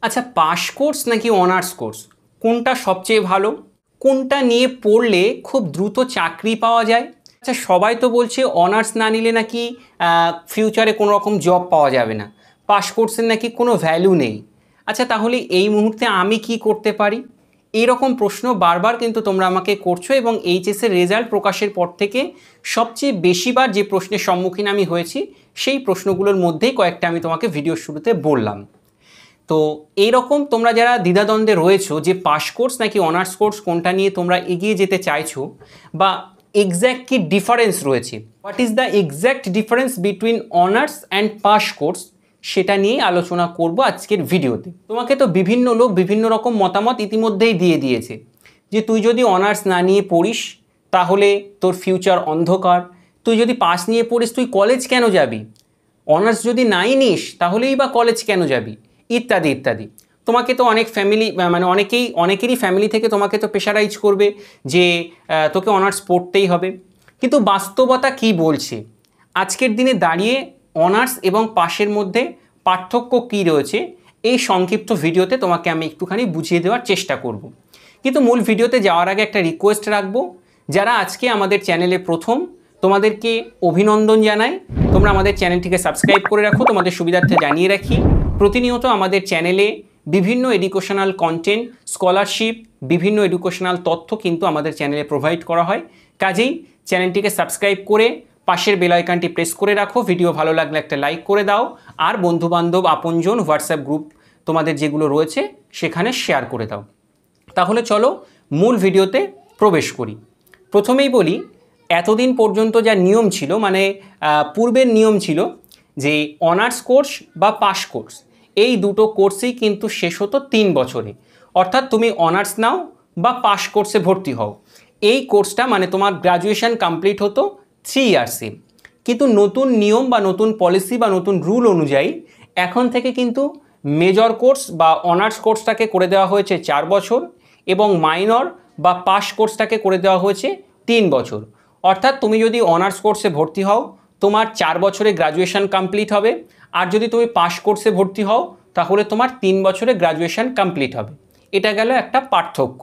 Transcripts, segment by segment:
আচ্ছা, pass course নাকি honours course, কোনটা সবচেয়ে ভালো? কোনটা নিয়ে পড়লে খুব দ্রুত চাকরি পাওয়া যায়? আচ্ছা, সবাই তো বলছে অনার্স না নিলে নাকি ফিউচারে কোনো রকম জব পাওয়া যাবে না, পাস কোর্সের নাকি কোনো ভ্যালু নেই। আচ্ছা, তাহলে এই মুহূর্তে আমি কি করতে পারি? এই রকম প্রশ্ন বারবার কিন্তু তোমরা আমাকে করছো, এবং এইচএসের রেজাল্ট প্রকাশের পর থেকে সবচেয়ে বেশিবার যে প্রশ্নের সম্মুখীন আমি হয়েছি, সেই প্রশ্নগুলোর মধ্যেই কয়েকটা আমি তোমাকে ভিডিওর শুরুতে বললাম। তো এইরকম তোমরা যারা দ্বিধাদ্বন্দ্বে রয়েছো যে পাস কোর্স নাকি অনার্স কোর্স কোনটা নিয়ে তোমরা এগিয়ে যেতে চাইছো, বা এক্স্যাক্ট কি ডিফারেন্স রয়েছে, what is the exact difference between honours and pass course, সেটা নিয়ে আলোচনা করব আজকের ভিডিওতে। তোমাকে তো বিভিন্ন লোক বিভিন্ন রকম মতামত ইতিমধ্যেই দিয়ে দিয়েছে যে তুই যদি অনার্স না নিয়ে পড়িস তাহলে তোর ফিউচার অন্ধকার, তুই যদি পাস নিয়ে পড়িস তুই কলেজ কেন যাবি, অনার্স যদি নাই নিস তাহলেই বা কলেজ কেন যাবি, ইত্যাদি ইত্যাদি। তোমাকে তো অনেক ফ্যামিলি, মানে অনেকেরই ফ্যামিলি থেকে তোমাকে তো প্রেশারাইজ করবে যে তোকে অনার্স পড়তেই হবে। কিন্তু বাস্তবতা কি বলছে, আজকের দিনে দাঁড়িয়ে অনার্স এবং পাশের মধ্যে পার্থক্য কী রয়েছে, এই সংক্ষিপ্ত ভিডিওতে তোমাকে আমি একটুখানি বুঝিয়ে দেওয়ার চেষ্টা করব। কিন্তু মূল ভিডিওতে যাওয়ার আগে একটা রিকোয়েস্ট রাখবো, যারা আজকে আমাদের চ্যানেলে প্রথম, তোমাদেরকে অভিনন্দন জানাই। তোমরা আমাদের চ্যানেলটিকে সাবস্ক্রাইব করে রাখো। তোমাদের সুবিধার্থে জানিয়ে রাখি, প্রতিনিয়ত আমাদের চ্যানেলে বিভিন্ন এডুকেশনাল কন্টেন্ট, স্কলারশিপ, বিভিন্ন এডুকেশনাল তথ্য কিন্তু আমাদের চ্যানেলে প্রোভাইড করা হয়। কাজেই চ্যানেলটিকে সাবস্ক্রাইব করে পাশের বেল আইকনটি প্রেস করে রাখো। ভিডিও ভালো লাগলে একটা লাইক করে দাও, আর বন্ধুবান্ধব, আপনজন, হোয়াটসঅ্যাপ গ্রুপ তোমাদের যেগুলো রয়েছে সেখানে শেয়ার করে দাও। তাহলে চলো মূল ভিডিওতে প্রবেশ করি। প্রথমেই বলি, এতদিন পর্যন্ত যা নিয়ম ছিল, মানে পূর্বের নিয়ম ছিল যে অনার্স কোর্স বা পাস কোর্স, এই দুটো কোর্সই কিন্তু শেষ হতো 3 বছরে। অর্থাৎ তুমি অনার্স নাও বা পাস কোর্সে ভর্তি হও, এই কোর্সটা মানে তোমার গ্র্যাজুয়েশন কমপ্লিট হতো 3 ইয়ার্সে। কিন্তু নতুন নিয়ম বা নতুন পলিসি বা নতুন রুল অনুযায়ী এখন থেকে কিন্তু মেজর কোর্স বা অনার্স কোর্সটাকে করে দেওয়া হয়েছে 4 বছর, এবং মাইনর বা পাস কোর্সটাকে করে দেওয়া হয়েছে 3 বছর। অর্থাৎ তুমি যদি অনার্স কোর্সে ভর্তি হও তোমার 4 বছরে গ্র্যাজুয়েশন কমপ্লিট হবে, আর যদি তুমি পাস কোর্সে ভর্তি হও তাহলে তোমার 3 বছরে গ্র্যাজুয়েশন কমপ্লিট হবে। এটা গেল একটা পার্থক্য।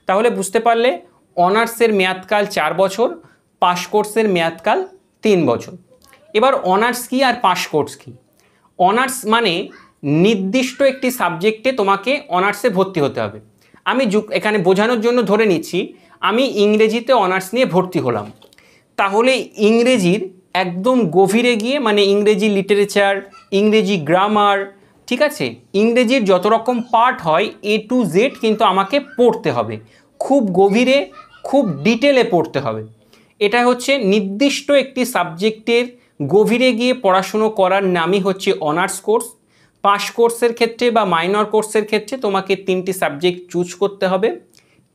তাহলে বুঝতে পারলে অনার্সের মেয়াদকাল 4 বছর, পাস কোর্সের মেয়াদকাল 3 বছর। এবার অনার্স কী আর পাস কোর্স কী? অনার্স মানে নির্দিষ্ট একটি সাবজেক্টে তোমাকে অনার্সে ভর্তি হতে হবে। আমি এখানে বোঝানোর জন্য ধরে নিচ্ছি আমি ইংরেজিতে অনার্স নিয়ে ভর্তি হলাম, তাহলে ইংরেজির একদম গভীরে গিয়ে, মানে ইংরেজি লিটারেচার, ইংরেজি গ্রামার, ঠিক আছে, ইংরেজির যত রকম পার্ট হয় A to Z কিন্তু আমাকে পড়তে হবে, খুব গভীরে, খুব ডিটেলে পড়তে হবে। এটা হচ্ছে নির্দিষ্ট একটি সাবজেক্টের গভীরে গিয়ে পড়াশুনো করার নামই হচ্ছে অনার্স কোর্স। পাস কোর্সের ক্ষেত্রে বা মাইনর কোর্সের ক্ষেত্রে তোমাকে 3টি সাবজেক্ট চুজ করতে হবে,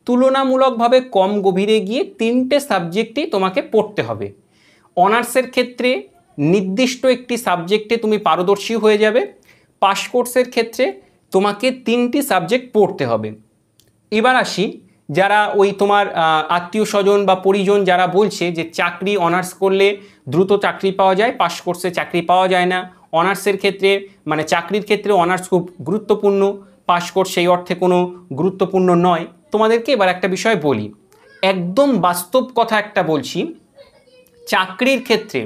তুলনামূলকভাবে কম গভীরে গিয়ে 3টে সাবজেক্টই তোমাকে পড়তে হবে। অনার্সের ক্ষেত্রে নির্দিষ্ট একটি সাবজেক্টে তুমি পারদর্শী হয়ে যাবে, পাস কোর্সের ক্ষেত্রে তোমাকে 3টি সাবজেক্ট পড়তে হবে। এবার আসি, যারা ওই তোমার আত্মীয় স্বজন বা পরিজন যারা বলছে যে চাকরি অনার্স করলে দ্রুত চাকরি পাওয়া যায়, পাস কোর্সে চাকরি পাওয়া যায় না, অনার্সের ক্ষেত্রে মানে চাকরির ক্ষেত্রে অনার্স খুব গুরুত্বপূর্ণ, পাস কোর্স সেই অর্থে কোনো গুরুত্বপূর্ণ নয়, তোমাদেরকে এবার একটা বিষয় বলি, একদম বাস্তব কথা একটা বলছি। চাকরির ক্ষেত্রে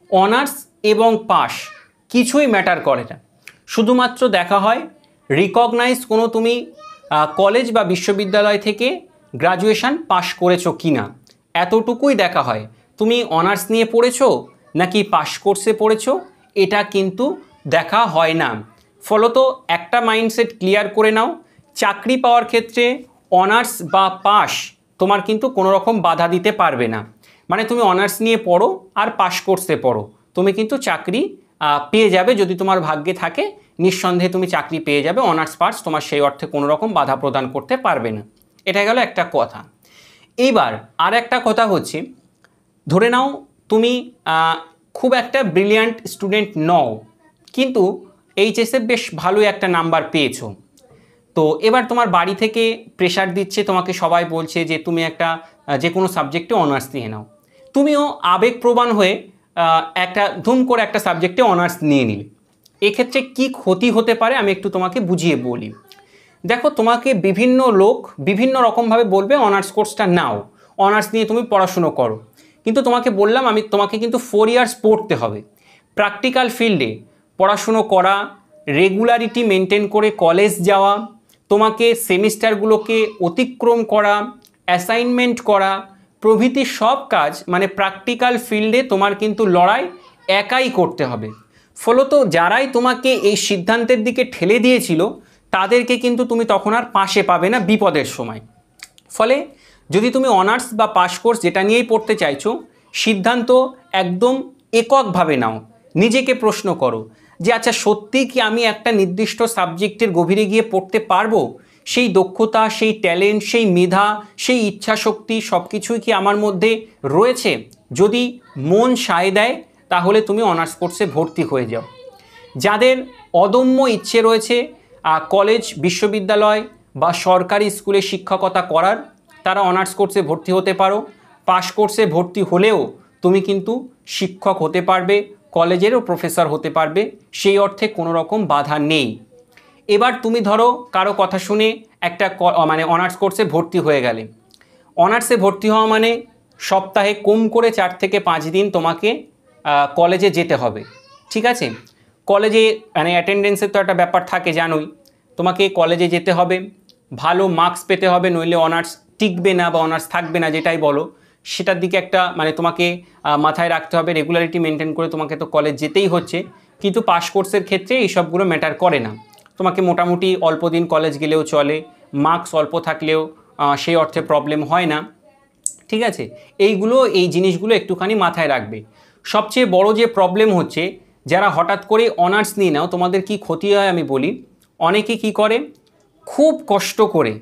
অনার্স এবং পাস কিছুই ম্যাটার করে না, শুধুমাত্র দেখা হয় রিকগনাইজ কোনো তুমি কলেজ বা বিশ্ববিদ্যালয় থেকে গ্র্যাজুয়েশন পাশ করেছো কি না, এতটুকুই দেখা হয়। তুমি অনার্স নিয়ে পড়েছো নাকি পাস কোর্সে পড়েছো এটা কিন্তু দেখা হয় না। ফলত একটা মাইন্ডসেট ক্লিয়ার করে নাও, চাকরি পাওয়ার ক্ষেত্রে অনার্স বা পাস তোমার কিন্তু কোনো রকম বাধা দিতে পারবে না। মানে তুমি অনার্স নিয়ে পড়ো আর পাস কোর্সে পড়ো, তুমি কিন্তু চাকরি পেয়ে যাবে, যদি তোমার ভাগ্যে থাকে নিঃসন্দেহে তুমি চাকরি পেয়ে যাবে। অনার্স পাস তোমার সেই অর্থে কোনো রকম বাধা প্রদান করতে পারবে না। এটা গেল একটা কথা। এইবার আর একটা কথা হচ্ছে, ধরে নাও তুমি খুব একটা ব্রিলিয়ান্ট স্টুডেন্ট নও, কিন্তু এইচএসে বেশ ভালোই একটা নাম্বার পেয়েছো। তো এবার তোমার বাড়ি থেকে প্রেশার দিচ্ছে, তোমাকে সবাই বলছে যে তুমি একটা যে কোনো সাবজেক্টে অনার্স নিয়ে নাও। তুমিও আবেগপ্রবণ হয়ে একটা ধুম করে একটা সাবজেক্টে অনার্স নিয়ে নিলে। এক্ষেত্রে কি ক্ষতি হতে পারে আমি একটু তোমাকে বুঝিয়ে বলি। দেখো, তোমাকে বিভিন্ন লোক বিভিন্ন রকমভাবে বলবে অনার্স কোর্সটা নাও, অনার্স নিয়ে তুমি পড়াশুনো করো, কিন্তু তোমাকে বললাম আমি তোমাকে কিন্তু 4 ইয়ার্স পড়তে হবে। প্র্যাকটিক্যাল ফিল্ডে পড়াশুনো করা, রেগুলারিটি মেনটেন করে কলেজ যাওয়া, তোমাকে সেমিস্টারগুলোকে অতিক্রম করা, অ্যাসাইনমেন্ট করা প্রভৃতি সব কাজ মানে প্র্যাকটিক্যাল ফিল্ডে তোমার কিন্তু লড়াই একাই করতে হবে। ফলত যারাই তোমাকে এই সিদ্ধান্তের দিকে ঠেলে দিয়েছিল তাদেরকে কিন্তু তুমি তখন আর পাশে পাবে না বিপদের সময়। ফলে যদি তুমি অনার্স বা পাস কোর্স যেটা নিয়েই পড়তে চাইছো, সিদ্ধান্ত একদম এককভাবে নাও। নিজেকে প্রশ্ন করো যে আচ্ছা সত্যি কি আমি একটা নির্দিষ্ট সাবজেক্টের গভীরে গিয়ে পড়তে পারবো? সেই দক্ষতা, সেই ট্যালেন্ট, সেই মেধা, সেই ইচ্ছাশক্তি সব কিছুই কি আমার মধ্যে রয়েছে? যদি মন সায় দেয় তাহলে তুমি অনার্স কোর্সে ভর্তি হয়ে যাও। যাদের অদম্য ইচ্ছে রয়েছে কলেজ, বিশ্ববিদ্যালয় বা সরকারি স্কুলে শিক্ষকতা করার, তারা অনার্স কোর্সে ভর্তি হতে পারো। পাস কোর্সে ভর্তি হলেও তুমি কিন্তু শিক্ষক হতে পারবে, কলেজেরও প্রফেসর হতে পারবে, সেই অর্থে কোনো রকম বাধা নেই। এবার তুমি ধরো কারো কথা শুনে একটা মানে অনার্স কোর্সে ভর্তি হয়ে গেলে। অনার্সে ভর্তি হওয়া মানে সপ্তাহে কম করে 4 থেকে 5 দিন তোমাকে কলেজে যেতে হবে, ঠিক আছে? কলেজে মানে অ্যাটেন্ডেন্সের তো একটা ব্যাপার থাকে জানোই। তোমাকে কলেজে যেতে হবে, ভালো মার্কস পেতে হবে, নইলে অনার্স টিকবে না বা অনার্স থাকবে না, যেটাই বলো সেটার দিকে একটা মানে তোমাকে মাথায় রাখতে হবে। রেগুলারিটি মেনটেন করে তোমাকে তো কলেজ যেতেই হচ্ছে। কিন্তু পাস কোর্সের ক্ষেত্রে এই সবগুলো ম্যাটার করে না। তোমাকে মোটামুটি অল্প দিন কলেজ গেলেও চলে, মার্কস অল্প থাকলেও সেই অর্থে প্রবলেম হয় না, ঠিক আছে? এই জিনিসগুলো একটুখানি মাথায় রাখবে। সবচেয়ে বড় যে প্রবলেম হচ্ছে, যারা হঠাৎ করে অনার্স নিয়ে নাও তোমাদের কি ক্ষতি হয় আমি বলি। অনেকে কি করে, খুব কষ্ট করে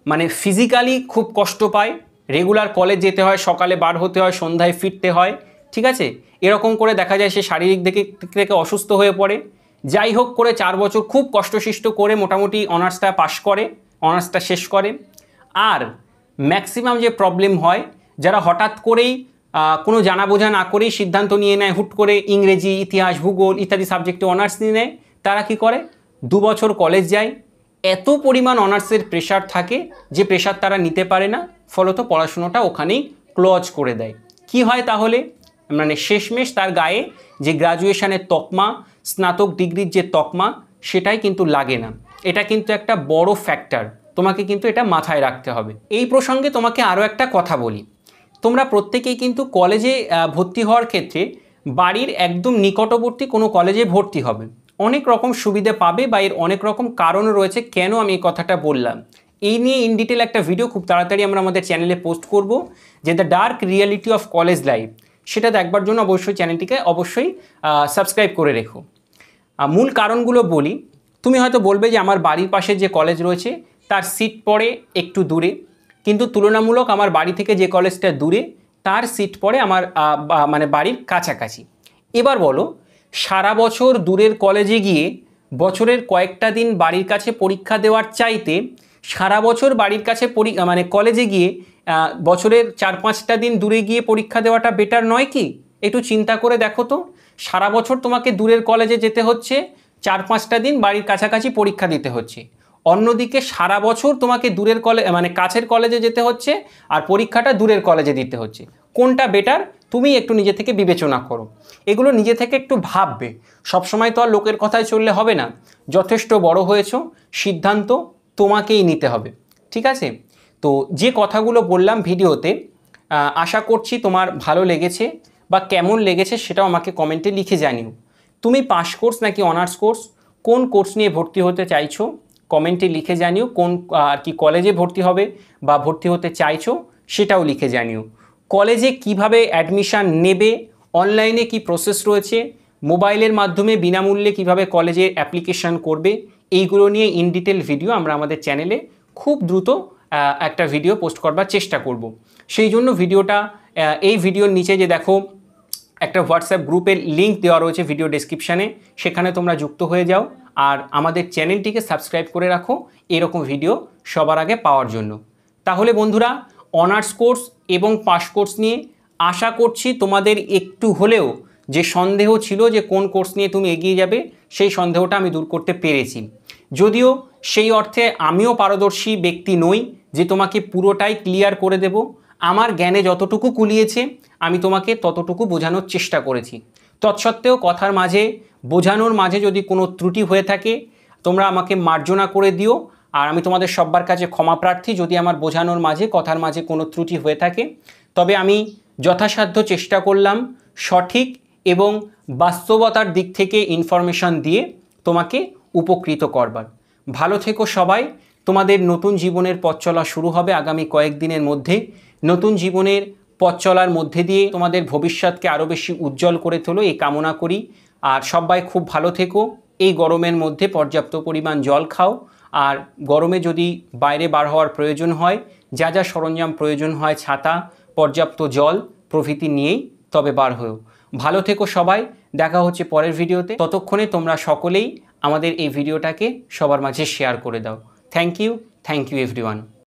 মানে ফিজিক্যালি খুব কষ্ট পায়, রেগুলার কলেজ যেতে হয়, সকালে বার হতে হয়, সন্ধ্যায় ফিরতে হয়, ঠিক আছে? এরকম করে দেখা যায় সে শারীরিক দিক থেকে অসুস্থ হয়ে পড়ে। যাই হোক করে 4 বছর খুব কষ্টসিষ্ট করে মোটামুটি অনার্সটা পাশ করে, অনার্সটা শেষ করে। আর ম্যাক্সিমাম যে প্রবলেম হয়, যারা হঠাৎ করেই কোনো জানা বোঝা না করেই সিদ্ধান্ত নিয়ে নেয়, হুট করে ইংরেজি, ইতিহাস, ভূগোল ইত্যাদি সাবজেক্টে অনার্স নিয়ে নেয়, তারা কি করে 2 বছর কলেজ যায়। এত পরিমাণ অনার্সের প্রেশার থাকে যে প্রেশার তারা নিতে পারে না, ফলত পড়াশুনোটা ওখানেই ক্লোজ করে দেয়। কি হয় তাহলে, মানে শেষমেশ তার গায়ে যে গ্র্যাজুয়েশনের তকমা, স্নাতক ডিগ্রির যে তকমা, সেটাই কিন্তু লাগে না। এটা কিন্তু একটা বড় ফ্যাক্টর, তোমাকে কিন্তু এটা মাথায় রাখতে হবে। এই প্রসঙ্গে তোমাকে আরও একটা কথা বলি। তোমরা প্রত্যেকেই কিন্তু কলেজে ভর্তি হওয়ার ক্ষেত্রে বাড়ির একদম নিকটবর্তী কোনো কলেজে ভর্তি হবে। অনেক রকম সুবিধে পাবে বা এর অনেক রকম কারণ রয়েছে কেন আমি এই কথাটা বললাম। এই নিয়ে ইন ডিটেল একটা ভিডিও খুব তাড়াতাড়ি আমরা আমাদের চ্যানেলে পোস্ট করব, যে the dark reality of college life. সেটা দেখবার জন্য অবশ্যই চ্যানেলটিকে সাবস্ক্রাইব করে রেখো। মূল কারণগুলো বলি। তুমি হয়তো বলবে যে আমার বাড়ির পাশে যে কলেজ রয়েছে তার সিট পড়ে একটু দূরে, কিন্তু তুলনামূলক আমার বাড়ি থেকে যে কলেজটা দূরে তার সিট পড়ে আমার মানে বাড়ির কাছাকাছি। এবার বলো, সারা বছর দূরের কলেজে গিয়ে বছরের কয়েকটা দিন বাড়ির কাছে পরীক্ষা দেওয়ার চাইতে সারা বছর বাড়ির কাছে মানে কলেজে গিয়ে বছরের 4-5টা দিন দূরে গিয়ে পরীক্ষা দেওয়াটা বেটার নয় কি? একটু চিন্তা করে দেখো তো। সারা বছর তোমাকে দূরের কলেজে যেতে হচ্ছে, 4-5টা দিন বাড়ির কাছাকাছি পরীক্ষা দিতে হচ্ছে। অন্যদিকে সারা বছর তোমাকে দূরের মানে কাছের কলেজে যেতে হচ্ছে আর পরীক্ষাটা দূরের কলেজে দিতে হচ্ছে। কোনটা বেটার তুমি একটু নিজে থেকে বিবেচনা করো। এগুলো নিজে থেকে একটু ভাববে। সবসময় তো আর লোকের কথায় চললে হবে না। যথেষ্ট বড় হয়েছো, সিদ্ধান্ত তোমাকেই নিতে হবে, ঠিক আছে? তো যে কথাগুলো বললাম ভিডিওতে, আশা করছি তোমার ভালো লেগেছে বা কেমন লেগেছে সেটাও আমাকে কমেন্টে লিখে জানিও। তুমি পাস কোর্স নাকি অনার্স কোর্স, কোন কোর্স নিয়ে ভর্তি হতে চাইছো কমেন্টে লিখে জানিও। কোন আর কি কলেজে ভর্তি হবে বা ভর্তি হতে চাইছো সেটাও লিখে জানিও। কলেজে কিভাবে অ্যাডমিশান নেবে, অনলাইনে কি প্রসেস রয়েছে, মোবাইলের মাধ্যমে বিনামূল্যে কিভাবে কলেজে অ্যাপ্লিকেশান করবে, এইগুলো নিয়ে ইন ডিটেল ভিডিও আমরা আমাদের চ্যানেলে খুব দ্রুত একটা ভিডিও পোস্ট করবার চেষ্টা করব। সেই জন্য এই ভিডিওর নিচে যে দেখো একটা হোয়াটসঅ্যাপ গ্রুপের লিঙ্ক দেওয়া রয়েছে ভিডিও ডেসক্রিপশানে, সেখানে তোমরা যুক্ত হয়ে যাও আর আমাদের চ্যানেলটিকে সাবস্ক্রাইব করে রাখো এরকম ভিডিও সবার আগে পাওয়ার জন্য। তাহলে বন্ধুরা, অনার্স কোর্স এবং পাস কোর্স নিয়ে আশা করছি তোমাদের একটু হলেও যে সন্দেহ ছিল যে কোন কোর্স নিয়ে তুমি এগিয়ে যাবে, সেই সন্দেহটা আমি দূর করতে পেরেছি। যদিও সেই অর্থে আমিও পারদর্শী ব্যক্তি নই যে তোমাকে পুরোটাই ক্লিয়ার করে দেব। আমার জ্ঞানে যতটুকু কুলিয়েছে আমি তোমাকে ততটুকু বোঝানোর চেষ্টা করেছি। তৎসত্ত্বেও কথার মাঝে, বোঝানোর মাঝে যদি কোনো ত্রুটি হয়ে থাকে তোমরা আমাকে মার্জনা করে দিও। আর আমি তোমাদের সবার কাছে ক্ষমা প্রার্থী যদি আমার বোঝানোর মাঝে, কথার মাঝে কোনো ত্রুটি হয়ে থাকে। তবে আমি যথাসাধ্য চেষ্টা করলাম সঠিক এবং বাস্তবতার দিক থেকে ইনফরমেশন দিয়ে তোমাকে উপকৃত করবার। ভালো থেকো সবাই। তোমাদের নতুন জীবনের পথ চলা শুরু হবে আগামী কয়েকদিনের মধ্যে। নতুন জীবনের পথ চলার মধ্যে দিয়ে তোমাদের ভবিষ্যৎকে আরও বেশি উজ্জ্বল করে তোলো এই কামনা করি। আর সবাই খুব ভালো থেকো। এই গরমের মধ্যে পর্যাপ্ত পরিমাণ জল খাও। আর গরমে যদি বাইরে বার হওয়ার প্রয়োজন হয়, যা যা সরঞ্জাম প্রয়োজন হয়, ছাতা, পর্যাপ্ত জল প্রভৃতি নিয়েই তবে বার হও। ভালো থেকো সবাই। দেখা হচ্ছে পরের ভিডিওতে। ততক্ষণে তোমরা সকলেই আমাদের এই ভিডিওটাকে সবার মাঝে শেয়ার করে দাও। Thank you everyone.